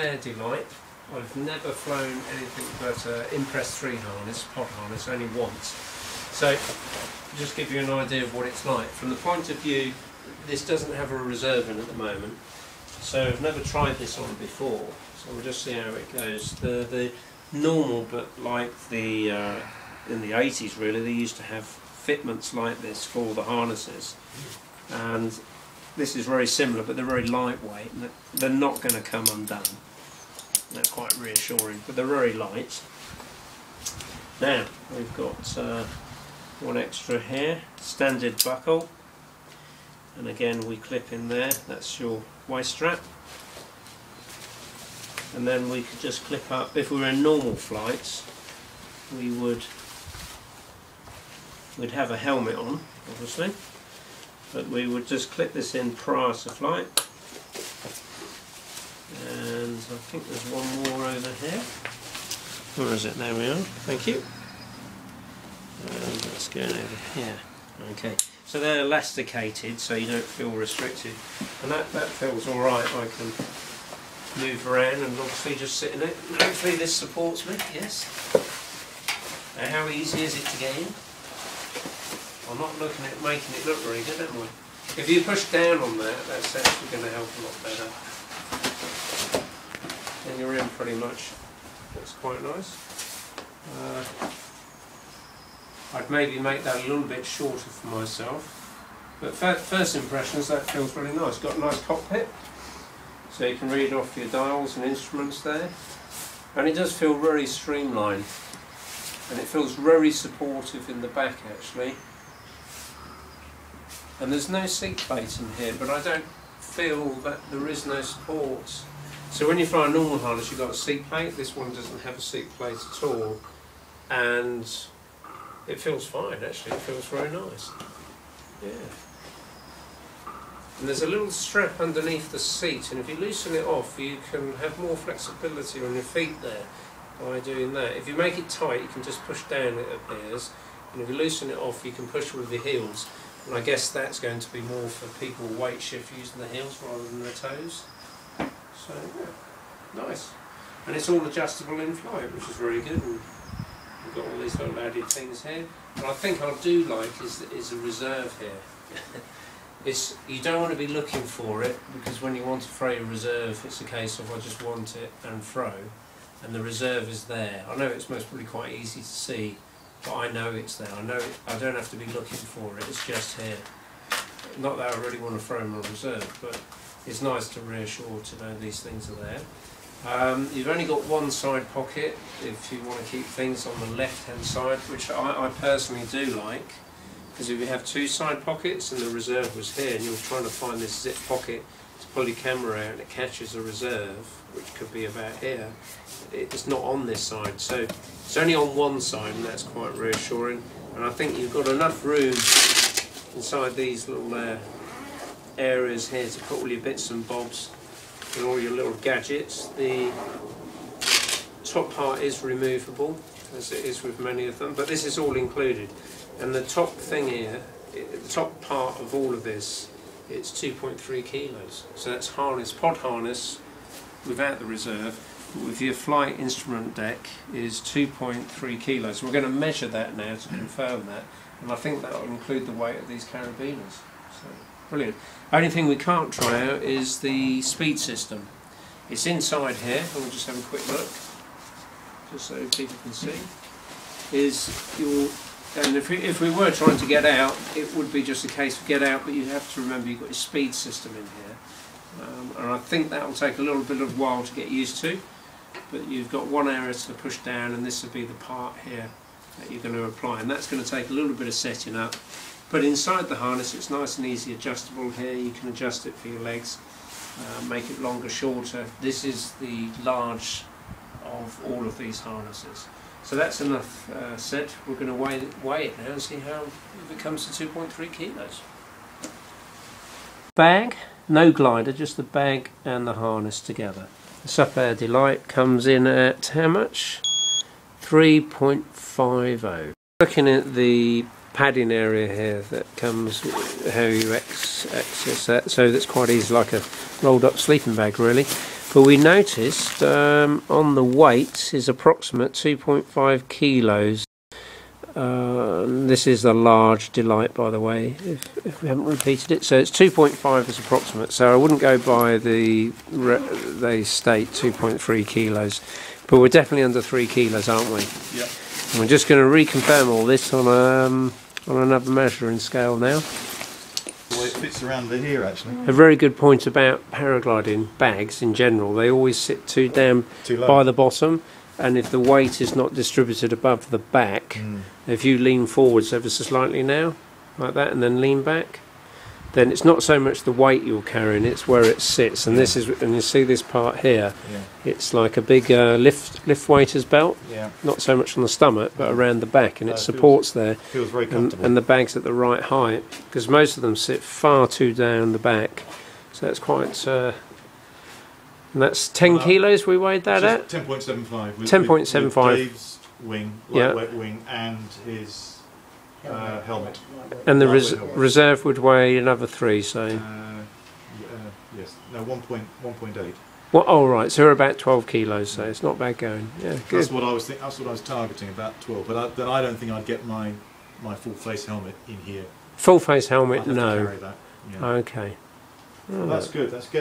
Sup-Air-Delight. I've never flown anything but Impress 3 harness, pod harness, only once. So, just give you an idea of what it's like. From the point of view, this doesn't have a reserve in at the moment, so I've never tried this on before, so we'll just see how it goes. The normal, but like the in the 80s really, they used to have fitments like this for the harnesses, and this is very similar, but they're very lightweight and they're not going to come undone. That's quite reassuring, but they're very light. Now we've got one extra here, standard buckle, and again we clip in there, that's your waist strap, and then we could just clip up. If we were in normal flights, we'd have a helmet on, obviously, but we would just clip this in prior to flight. And I think there's one more over here. Where is it? There we are. Thank you. And let's go over here. Okay. So they're elasticated, so you don't feel restricted, and that feels all right. I can move around and obviously just sit in it. And hopefully this supports me. Yes. Now, how easy is it to get in? I'm not looking at making it look very good, am I? If you push down on that, that's actually going to help a lot better. And you're in pretty much. That's quite nice. I'd maybe make that a little bit shorter for myself. But first impressions, that feels really nice. Got a nice cockpit, so you can read off your dials and instruments there. And it does feel very streamlined. And it feels very supportive in the back actually. And there's no seat plate in here, but I don't feel that there is no support. So when you fly a normal harness, you've got a seat plate. This one doesn't have a seat plate at all, and it feels fine actually. It feels very nice. Yeah. And there's a little strap underneath the seat, and if you loosen it off, you can have more flexibility on your feet there by doing that. If you make it tight, you can just push down, it appears, and if you loosen it off, you can push with your heels. And I guess that's going to be more for people weight shift using the heels rather than the toes. So yeah, nice. And it's all adjustable in flight, which is really good. And we've got all these little added things here. And I think I do like is a reserve here. You don't want to be looking for it, because when you want to throw a reserve, it's a case of I just want it and throw, and the reserve is there. I know it's most probably quite easy to see, but I know it's there. I know I don't have to be looking for it. It's just here. Not that I really want to throw my reserve, but it's nice to reassure to know these things are there. You've only got one side pocket if you want to keep things on the left-hand side, which I personally do like, because if you have two side pockets and the reserve was here, and you're trying to find this zip pocket to pull your camera out and it catches a reserve, which could be about here, it's not on this side, so it's only on one side, and that's quite reassuring. And I think you've got enough room inside these little areas here to put all your bits and bobs and all your little gadgets. The top part is removable, as it is with many of them, but this is all included. And the top thing here, the top part of all of this, it's 2.3 kilos. So that's pod harness without the reserve. With your flight instrument deck is 2.3 kilos. We're going to measure that now to confirm that, and I think that will include the weight of these carabiners. So brilliant. Only thing we can't try out is the speed system. It's inside here, and we'll just have a quick look, just so people can see. And if we were trying to get out, it would be just a case of get out, but you have to remember you've got your speed system in here. And I think that will take a little bit of a while to get used to, but you've got one area to push down, and this will be the part here that you're going to apply, and that's going to take a little bit of setting up. But inside the harness, it's nice and easy adjustable here. You can adjust it for your legs, make it longer, shorter. This is the large of all of these harnesses. So that's enough said. We're going to weigh it now and see how if it comes to 2.3 kilos. Bag, no glider, just the bag and the harness together. The Sup-Air-Delight comes in at how much? 3.50. Looking at the padding area here that comes, how you access that, so that's quite easy, like a rolled up sleeping bag really. But we noticed on the weight is approximate 2.5 kilos. This is the large Delight, by the way, if we haven't repeated it. So it's 2.5 as approximate. So I wouldn't go by they state 2.3 kilos. But we're definitely under 3 kilos, aren't we? Yeah. And we're just going to reconfirm all this on another measuring scale now. The way it fits around here, actually. A very good point about paragliding bags in general. They always sit too low by the bottom, and if the weight is not distributed above the back, if you lean forwards ever so slightly now, like that, and then lean back, then it's not so much the weight you're carrying, it's where it sits. And this is, and you see this part here, it's like a big lift weighter's belt, not so much on the stomach but around the back, and it supports there. Feels very comfortable. And the bag's at the right height, because most of them sit far too down the back, so that's quite and that's 10 kilos we weighed that at? 10.75. 10.75. Dave's wing, lightweight wing, and his helmet. And the reserve would weigh another 3, so... yes, no, 1.8. Well, oh right, so we're about 12 kilos, so it's not bad going. Yeah, good. That's what I was that's what I was targeting, about 12. But then I don't think I'd get my full face helmet in here. Full face helmet, I'd have no. to carry that. Yeah. Okay. Well, that's good. That's good.